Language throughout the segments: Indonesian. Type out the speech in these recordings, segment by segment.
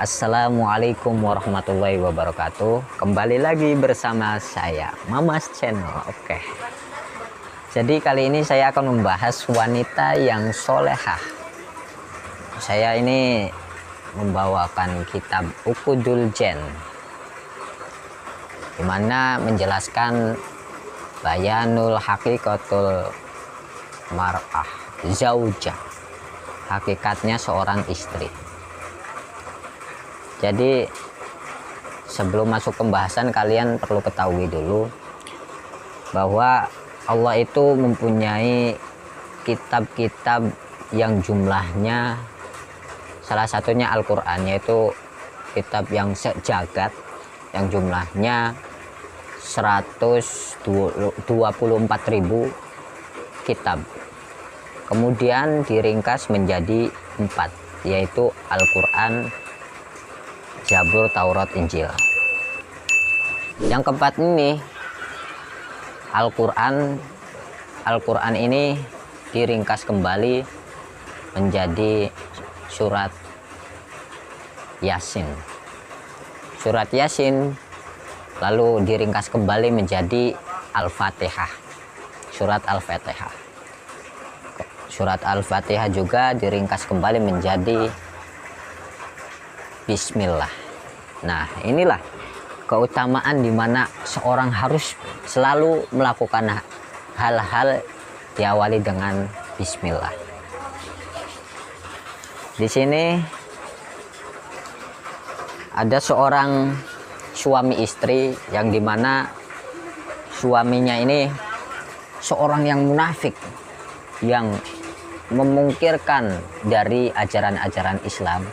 Assalamualaikum warahmatullahi wabarakatuh. Kembali lagi bersama saya Mamas Channel. Oke. Jadi kali ini saya akan membahas wanita yang solehah. Saya ini membawakan kitab Uqudul Jan, dimana menjelaskan bayanul haqiqatul mar'ah zaujah, hakikatnya seorang istri. Jadi sebelum masuk pembahasan, kalian perlu ketahui dulu bahwa Allah itu mempunyai kitab-kitab yang jumlahnya, salah satunya Al-Quran, yaitu kitab yang sejagat yang jumlahnya 124.000 kitab, kemudian diringkas menjadi 4, yaitu Al-Quran, Zabur, Taurat, Injil. Yang keempat ini Al-Quran ini diringkas kembali menjadi surat Yasin. Surat Yasin lalu diringkas kembali menjadi Al-Fatihah. Surat Al-Fatihah. Surat Al-Fatihah juga diringkas kembali menjadi Bismillah. Nah, inilah keutamaan di mana seorang harus selalu melakukan hal-hal diawali dengan Bismillah. Di sini ada seorang suami istri yang dimana suaminya ini seorang yang munafik, yang memungkirkan dari ajaran-ajaran Islam,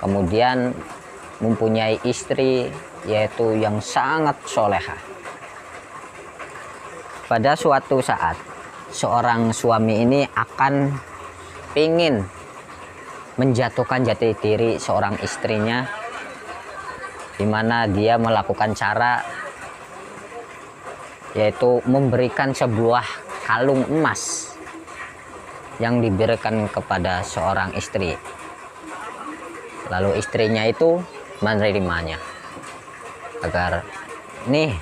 kemudian mempunyai istri yaitu yang sangat solehah. Pada suatu saat seorang suami ini akan ingin menjatuhkan jati diri seorang istrinya, di mana dia melakukan cara yaitu memberikan sebuah kalung emas yang diberikan kepada seorang istri. Lalu istrinya itu menerimanya, agar nih,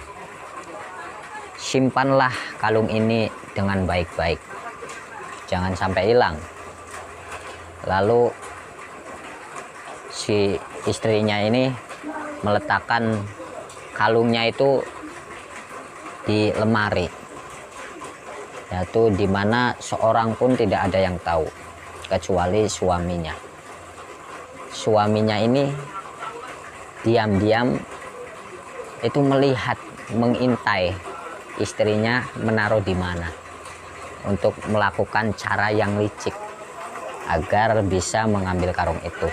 simpanlah kalung ini dengan baik-baik, jangan sampai hilang. Lalu si istrinya ini meletakkan kalungnya itu di lemari, yaitu dimana seorang pun tidak ada yang tahu kecuali suaminya. Suaminya ini diam-diam itu melihat, mengintai istrinya menaruh di mana, untuk melakukan cara yang licik agar bisa mengambil karung itu.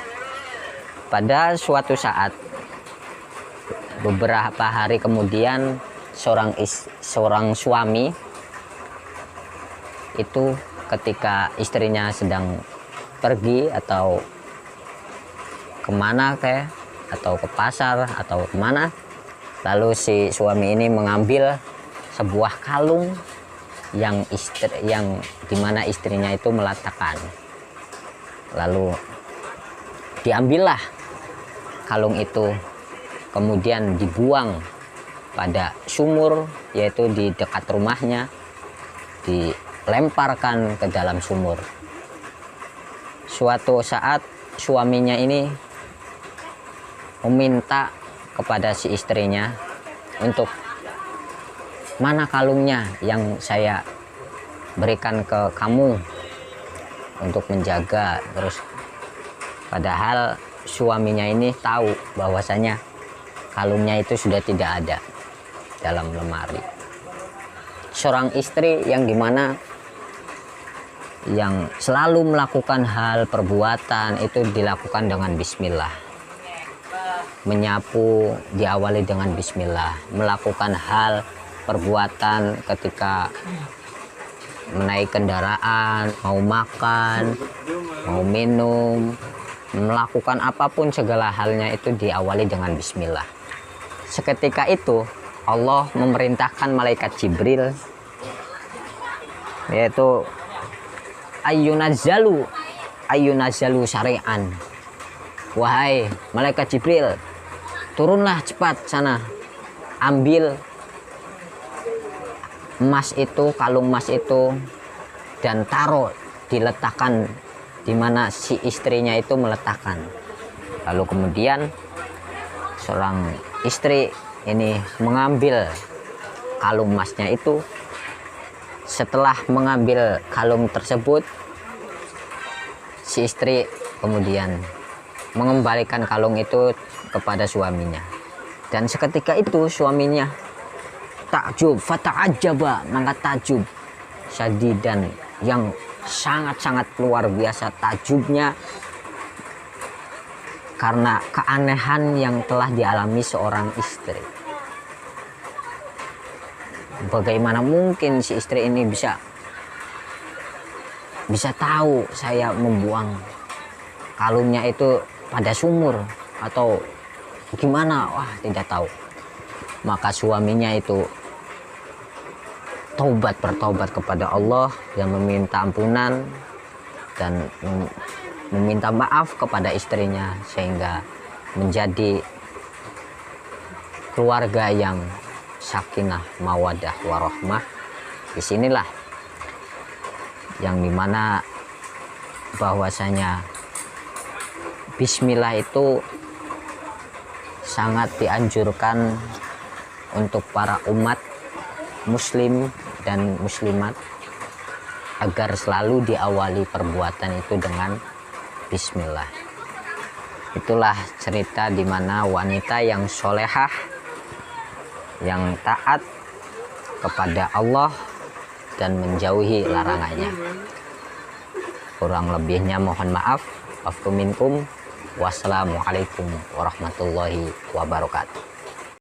Pada suatu saat, beberapa hari kemudian, seorang suami itu ketika istrinya sedang pergi atau kemana atau ke pasar atau kemana, lalu si suami ini mengambil sebuah kalung yang dimana istrinya itu meletakkan. Lalu diambillah kalung itu, kemudian dibuang pada sumur, yaitu di dekat rumahnya, dilemparkan ke dalam sumur. Suatu saat suaminya ini meminta kepada si istrinya untuk, mana kalungnya yang saya berikan ke kamu untuk menjaga. Terus padahal suaminya ini tahu bahwasanya kalungnya itu sudah tidak ada dalam lemari. Seorang istri yang dimana yang selalu melakukan hal perbuatan itu dilakukan dengan Bismillah. Menyapu diawali dengan Bismillah, melakukan hal perbuatan ketika menaik kendaraan, mau makan, mau minum, melakukan apapun segala halnya itu diawali dengan Bismillah. Seketika itu Allah memerintahkan malaikat Jibril, yaitu ayyunazzalu syari'an, wahai malaikat Jibril, turunlah cepat sana, ambil emas itu, kalung emas itu, dan taruh, diletakkan di mana si istrinya itu meletakkan. Lalu kemudian seorang istri ini mengambil kalung emasnya itu. Setelah mengambil kalung tersebut, si istri kemudian mengembalikan kalung itu kepada suaminya. Dan seketika itu suaminya takjub, fata'ajjaba, maka takjub syadidan, yang sangat-sangat luar biasa takjubnya karena keanehan yang telah dialami seorang istri. Bagaimana mungkin si istri ini bisa tahu saya membuang kalungnya itu pada sumur atau gimana? Wah, tidak tahu. Maka suaminya itu bertobat kepada Allah dan meminta ampunan dan meminta maaf kepada istrinya, sehingga menjadi keluarga yang sakinah, mawadah, warahmah. Disinilah yang dimana bahwasanya bismillah itu sangat dianjurkan untuk para umat muslim dan muslimat agar selalu diawali perbuatan itu dengan bismillah. Itulah cerita di mana wanita yang solehah, yang taat kepada Allah dan menjauhi larangannya. Kurang lebihnya mohon maaf. Afku minkum. Wassalamualaikum warahmatullahi wabarakatuh.